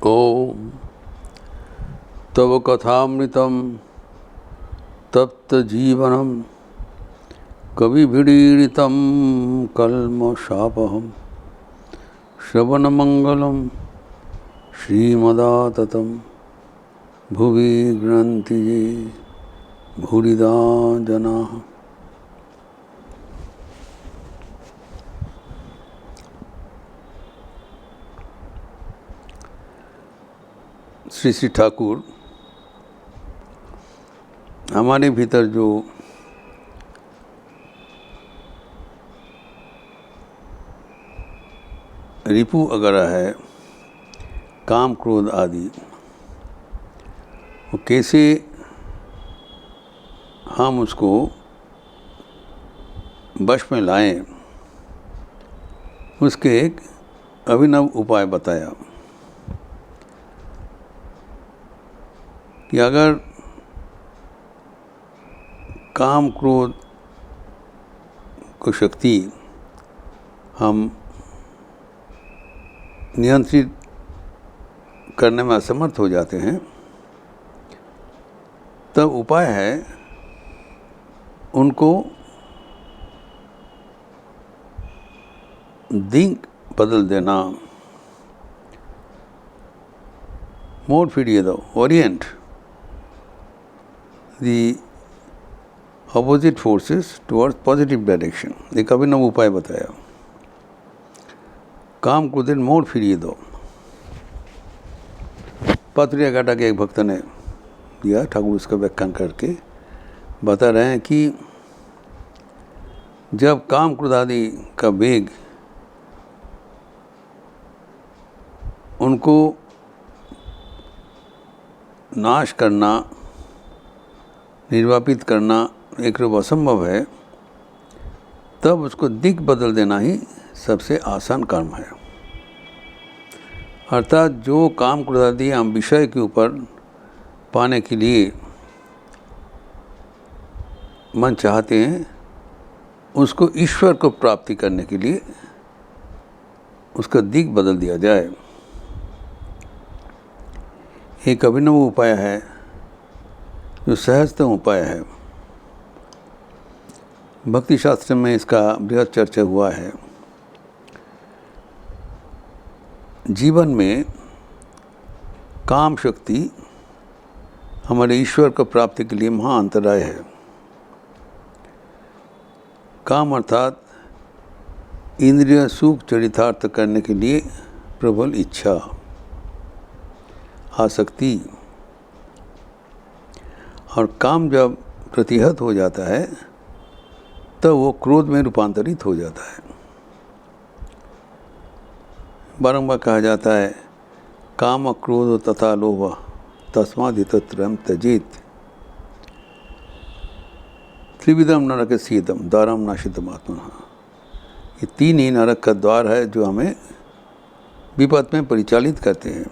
ओम तव कथामृतं तप्तजीवनं कविभिरीडितं कल्मषापहं श्रवणमंगलं श्रीमदाततं भुवि गृह्णन्ति ये भूरिदा जनाः। श्री श्री ठाकुर हमारे भीतर जो रिपु वगैरह है, काम क्रोध आदि, वो कैसे हम उसको वश में लाएं, उसके एक अभिनव उपाय बताया कि अगर काम क्रोध को शक्ति हम नियंत्रित करने में असमर्थ हो जाते हैं, तब उपाय है उनको दिंग बदल देना, मोड फिरिए दो, Orient the opposite forces towards positive direction। एक अभिनव उपाय बताया, काम क्रोध मोड़ फिरिए दो। पाथुरिया घाटा के एक भक्त ने दिया, ठाकुर उसका व्याख्यान करके बता रहे हैं कि जब काम क्रोध आदि का वेग उनको नाश करना, निर्वापित करना एक रूप असंभव है, तब उसको दिक् बदल देना ही सबसे आसान काम है। अर्थात जो काम क्रोध आदि हम विषय के ऊपर पाने के लिए मन चाहते हैं, उसको ईश्वर को प्राप्ति करने के लिए उसका दिक् बदल दिया जाए। एक अभिनव उपाय है जो सहजतम उपाय है। भक्ति शास्त्र में इसका बृहद चर्चा हुआ है। जीवन में काम शक्ति हमारे ईश्वर को प्राप्ति के लिए महा अंतराय है। काम अर्थात इंद्रिय सुख चरितार्थ करने के लिए प्रबल इच्छा, आसक्ति, और काम जब प्रतिहत हो जाता है तब वो क्रोध में रूपांतरित हो जाता है। बारंबार कहा जाता है, काम क्रोध तथा लोभ तस्मादितत्रयं त्यजेत्। त्रिविधम नरकस्येदं द्वारं नाशितम् आत्मनः। ये तीन ही नरक का द्वार है जो हमें विपद में परिचालित करते हैं।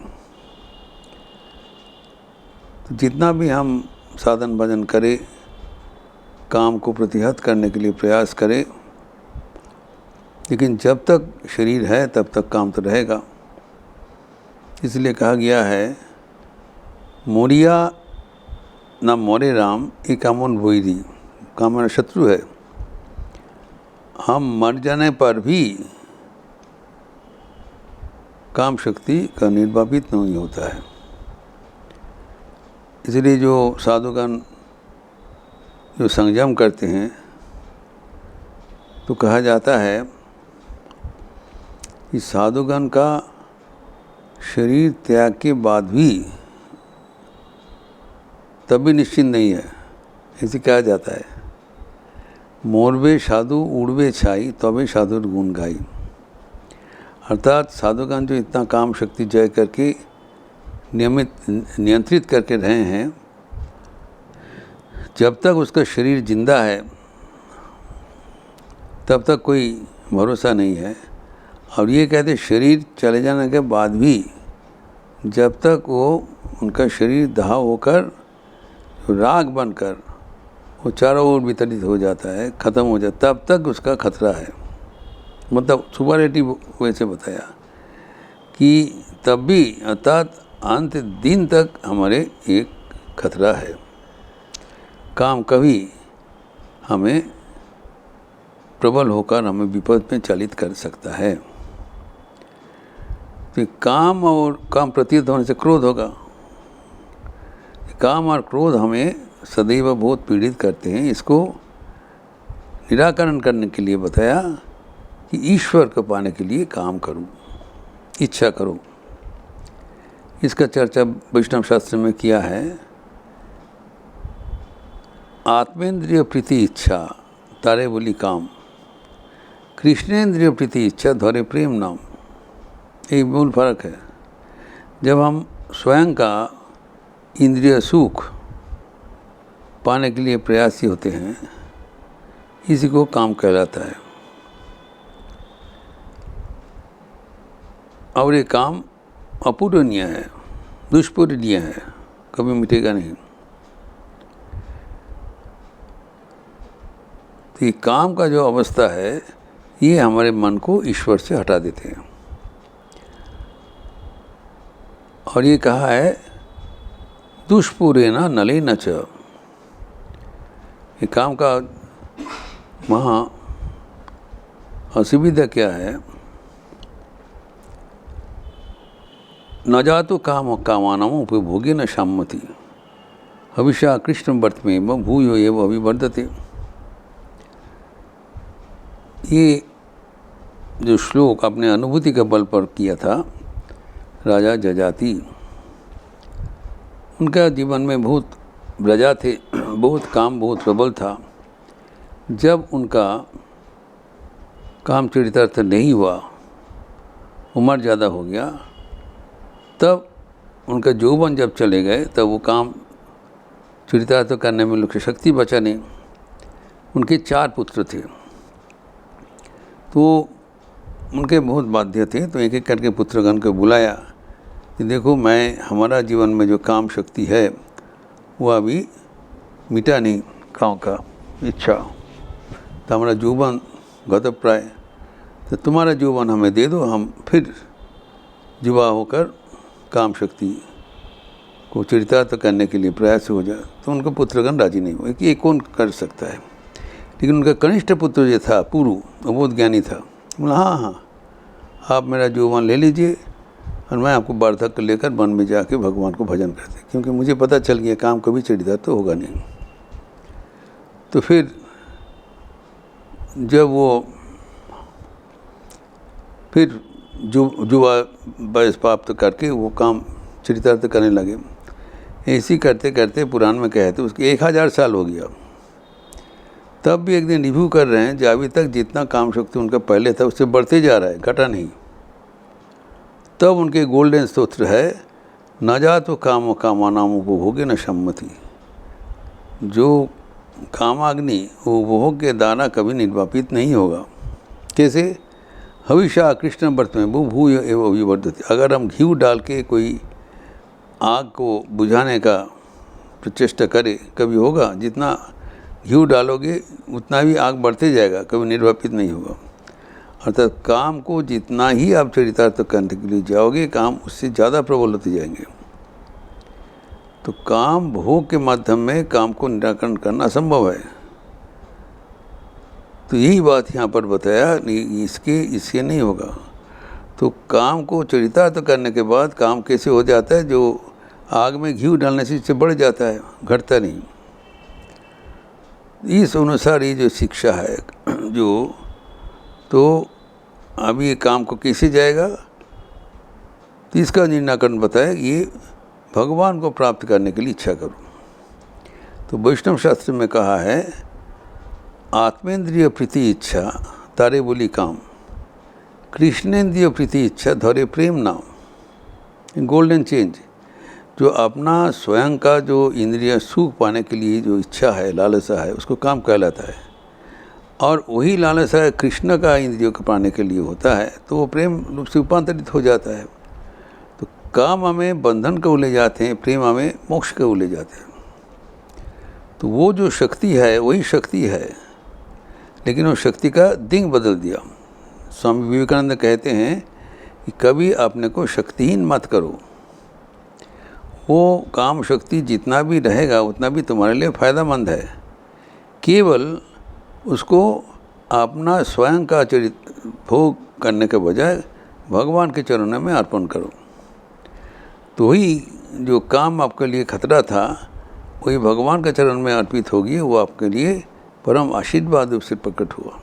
तो जितना भी हम साधन भजन करें, काम को प्रतिहत करने के लिए प्रयास करें, लेकिन जब तक शरीर है तब तक काम तो रहेगा। इसलिए कहा गया है, मोरिया न मोरे राम ये कामोन भोईरी। काम हमारा शत्रु है, हम मर जाने पर भी काम शक्ति का निर्वापित नहीं होता है। इसलिए जो साधुगण जो संयम करते हैं, तो कहा जाता है कि साधुगण का शरीर त्याग के बाद भी तभी निश्चिंत नहीं है। ऐसे कहा जाता है, मोरबे साधु उड़बे छाई तबे साधु गुण गाई। अर्थात साधुगण जो इतना काम शक्ति जय करके नियंत्रित करके रहे हैं, जब तक उसका शरीर जिंदा है तब तक कोई भरोसा नहीं है। और ये कहते शरीर चले जाने के बाद भी जब तक वो उनका शरीर दाह होकर राख बनकर वो चारों ओर वितरित हो जाता है, ख़त्म हो जाता, तब तक उसका खतरा है। मतलब सुपरलेटिव वैसे बताया कि तब भी अर्थात अंत दिन तक हमारे एक खतरा है। काम कभी हमें प्रबल होकर हमें विपद में चालित कर सकता है। तो काम और काम प्रतीत होने से क्रोध होगा। काम और क्रोध हमें सदैव बहुत पीड़ित करते हैं। इसको निराकरण करने के लिए बताया कि ईश्वर को पाने के लिए काम करो, इच्छा करो। इसका चर्चा वैष्णव शास्त्र में किया है। आत्मेंद्रिय प्रीति इच्छा तारे बोली काम, कृष्णेंद्रिय प्रीति इच्छा धरे प्रेम नाम। एक मूल फर्क है। जब हम स्वयं का इंद्रिय सुख पाने के लिए प्रयासी होते हैं, इसी को काम कहलाता है। और ये काम अपूरणीय है, दुष्पूरणीय है, कभी मिटेगा नहीं। तो ये काम का जो अवस्था है, ये हमारे मन को ईश्वर से हटा देते हैं। और ये कहा है दुष्पूरेण नलेन च। ये काम का वहाँ असुविधा क्या है? न जातो काम कामानाम उपभोगे न शाम्यति हविषा कृष्ण वर्त में भूयो एव अभिवर्धते। ये जो श्लोक अपने अनुभूति के बल पर किया था राजा जजाति, उनका जीवन में बहुत प्रजा थे, बहुत काम बहुत प्रबल था। जब उनका काम चरितार्थ नहीं हुआ, उम्र ज़्यादा हो गया, तब उनका यौवन जब चले गए, तब वो काम चरितार्थ करने में उनकी शक्ति बचा नहीं। उनके 4 पुत्र थे, तो उनके बहुत बाध्य थे। तो एक एक करके पुत्रगण को बुलाया कि देखो, हमारा जीवन में जो काम शक्ति है वो अभी मिटा नहीं, काम का इच्छा, तो हमारा यौवन गतप्राय, तो तुम्हारा यौवन हमें दे दो, हम फिर युवा होकर काम शक्ति को चरितार्थ करने के लिए प्रयास हो जाए। तो उनका पुत्रगण राजी नहीं हुए कि ये कौन कर सकता है। लेकिन उनका कनिष्ठ पुत्र जो था पुरु, वो बहुत ज्ञानी था। बोला हाँ, आप मेरा यौवन ले लीजिए और मैं आपको वार्धक्य लेकर वन में जाके भगवान को भजन करते, क्योंकि मुझे पता चल गया काम कभी चरितार्थ तो होगा नहीं। तो फिर जब वो फिर युवा वयस प्राप्त करके वो काम चरितार्थ करने लगे। ऐसी करते करते पुराण में कहते उसके 1000 साल हो गया। तब भी एक दिन रिव्यू कर रहे हैं, जो अभी तक जितना काम शक्ति उनका पहले था उससे बढ़ते जा रहा है, घटा नहीं। तब उनके गोल्डन स्तोत्र है, न जातो काम कामानाम उपभोगे न सम्मति। जो कामाग्नि वो उपभोग के दाना कभी निर्वापित नहीं होगा। कैसे? हविषा कृष्ण व्रत में वो भूय एवं अभिवर्धते। अगर हम घी डाल के कोई आग को बुझाने का प्रचेष्टा करें, कभी होगा? जितना घी डालोगे उतना भी आग बढ़ते जाएगा, कभी निर्वापित नहीं होगा। अर्थात काम को जितना ही आप चरितार्थ करने के लिए जाओगे, काम उससे ज़्यादा प्रबल होते जाएंगे। तो काम भोग के माध्यम में काम को निराकरण करना असंभव है। तो यही बात यहाँ पर बताया, इसके नहीं होगा। तो काम को चरितार्थ करने के बाद काम कैसे हो जाता है? जो आग में घी डालने से इससे बढ़ जाता है, घटता नहीं। इस अनुसार ये जो शिक्षा है जो, तो अभी ये काम को कैसे जाएगा, तो इसका निराकरण बताया, ये भगवान को प्राप्त करने के लिए इच्छा करो। तो वैष्णव शास्त्र में कहा है, आत्मेंद्रिय प्रीति इच्छा तारे बोली काम, कृष्णेंद्रिय प्रीति इच्छा धरे प्रेम नाम। गोल्डन चेंज, जो अपना स्वयं का जो इंद्रिय सुख पाने के लिए जो इच्छा है, लालसा है, उसको काम कहलाता है। और वही लालसा कृष्ण का इंद्रियों को पाने के लिए होता है, तो वो प्रेम रूप से रूपांतरित हो जाता है। तो काम हमें बंधन को ले जाते हैं, प्रेम हमें मोक्ष को ले जाते हैं। तो वो जो शक्ति है वही शक्ति है, लेकिन वो शक्ति का दिंग बदल दिया। स्वामी विवेकानंद कहते हैं कि कभी अपने को शक्तिहीन मत करो, वो काम शक्ति जितना भी रहेगा उतना भी तुम्हारे लिए फ़ायदेमंद है। केवल उसको अपना स्वयं का भोग करने के बजाय भगवान के चरणों में अर्पण करो, तो ही जो काम आपके लिए खतरा था वही भगवान के चरण में अर्पित होगी, वो आपके लिए परम आशीर्वाद रूप से प्रकट हुआ।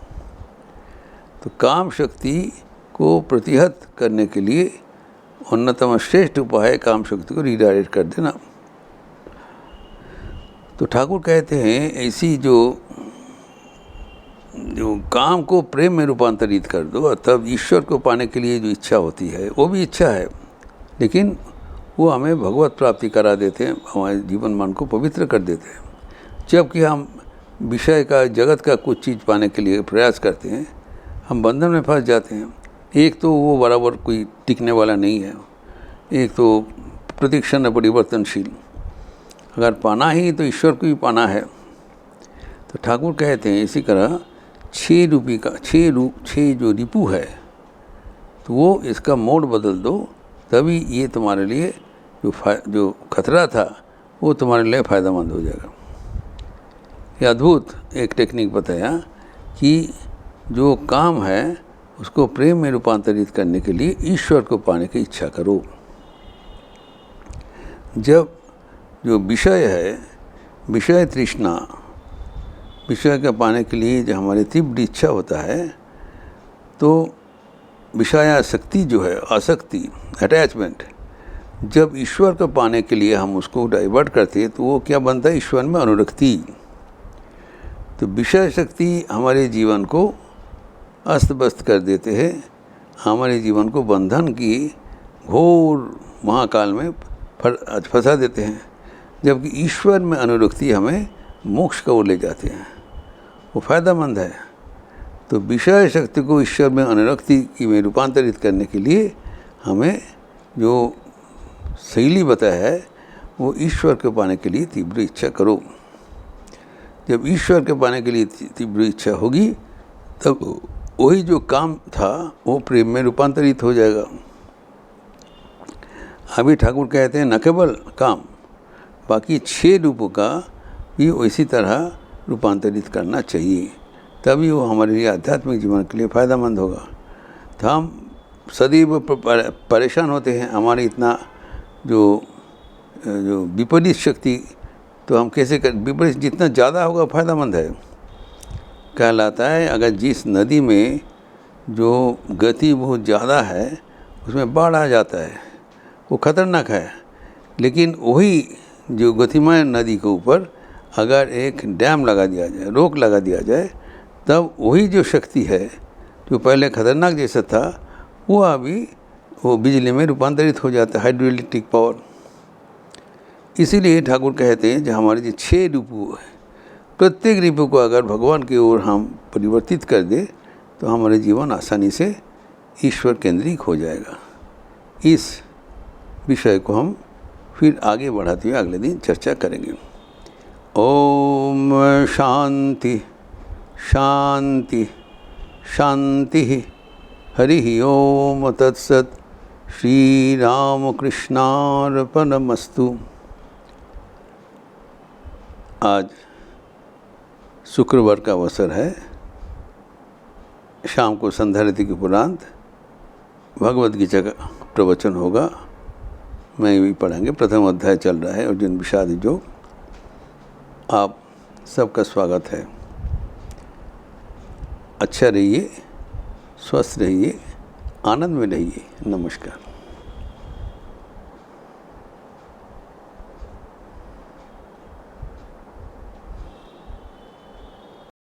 तो काम शक्ति को प्रतिहत करने के लिए उन्नतम श्रेष्ठ उपाय है काम शक्ति को रिडायरेक्ट कर देना। तो ठाकुर कहते हैं ऐसी जो काम को प्रेम में रूपांतरित कर दो, और तब ईश्वर को पाने के लिए जो इच्छा होती है वो भी इच्छा है, लेकिन वो हमें भगवत प्राप्ति करा देते हैं, हमारे जीवन मन को पवित्र कर देते हैं। जबकि हम विषय का जगत का कुछ चीज़ पाने के लिए प्रयास करते हैं, हम बंधन में फंस जाते हैं। एक तो वो बराबर कोई टिकने वाला नहीं है, एक तो प्रतिक्षण परिवर्तनशील, अगर पाना ही तो ईश्वर को ही पाना है। तो ठाकुर कहते हैं इसी तरह 6 जो रिपु है, तो वो इसका मोड बदल दो, तभी ये तुम्हारे लिए जो खतरा था वो तुम्हारे लिए फ़ायदेमंद हो जाएगा। ये अद्भुत एक टेक्निक बताया कि जो काम है उसको प्रेम में रूपांतरित करने के लिए ईश्वर को पाने की इच्छा करो। जब जो विषय है, विषय तृष्णा, विषय के पाने के लिए जो हमारी तीव्र इच्छा होता है, तो विषयासक्ति जो है, आसक्ति, अटैचमेंट, जब ईश्वर को पाने के लिए हम उसको डाइवर्ट करते हैं तो वो क्या बनता है, ईश्वर में अनुरक्ति। तो विषय शक्ति हमारे जीवन को अस्त व्यस्त कर देते हैं, हमारे जीवन को बंधन की घोर महाकाल में फंसा देते हैं, जबकि ईश्वर में अनुरक्ति हमें मोक्ष को ले जाते हैं, वो फ़ायदेमंद है। तो विषय शक्ति को ईश्वर में अनुरक्ति की में रूपांतरित करने के लिए हमें जो शैली बताया है वो ईश्वर को पाने के लिए तीव्र इच्छा करो। जब ईश्वर के पाने के लिए तीव्र इच्छा होगी तब वही जो काम था वो प्रेम में रूपांतरित हो जाएगा। अभी ठाकुर कहते हैं न केवल काम, बाकी 6 रूपों का भी इसी तरह रूपांतरित करना चाहिए, तभी वो हमारे लिए आध्यात्मिक जीवन के लिए फ़ायदेमंद होगा। तो हम सदैव परेशान होते हैं, हमारे इतना जो विपरीत शक्ति, तो हम कैसे कर, विपरीत जितना ज़्यादा होगा फ़ायदेमंद है। कहलाता है अगर जिस नदी में जो गति बहुत ज़्यादा है उसमें बाढ़ आ जाता है, वो खतरनाक है, लेकिन वही जो गतिमान नदी के ऊपर अगर एक डैम लगा दिया जाए, रोक लगा दिया जाए, तब वही जो शक्ति है जो पहले खतरनाक जैसा था वो अभी वो बिजली में रूपांतरित हो जाता है, हाइड्रोइलेक्ट्रिक पावर। इसीलिए ठाकुर कहते हैं जो हमारे जो 6 रिपु है, प्रत्येक रिपु को अगर भगवान की ओर हम परिवर्तित कर दे तो हमारे जीवन आसानी से ईश्वर केंद्रित हो जाएगा। इस विषय को हम फिर आगे बढ़ाते हुए अगले दिन चर्चा करेंगे। ओम शांति शांति शांति। हरि ओम तत्सत। श्री राम कृष्णार्पणमस्तु। आज शुक्रवार का अवसर है, शाम को संध्या आरती के उपरांत भगवद गीता का प्रवचन होगा, मैं भी पढ़ेंगे। प्रथम अध्याय चल रहा है अर्जुन विषाद योग। आप सबका स्वागत है। अच्छा रहिए, स्वस्थ रहिए, आनंद में रहिए। नमस्कार।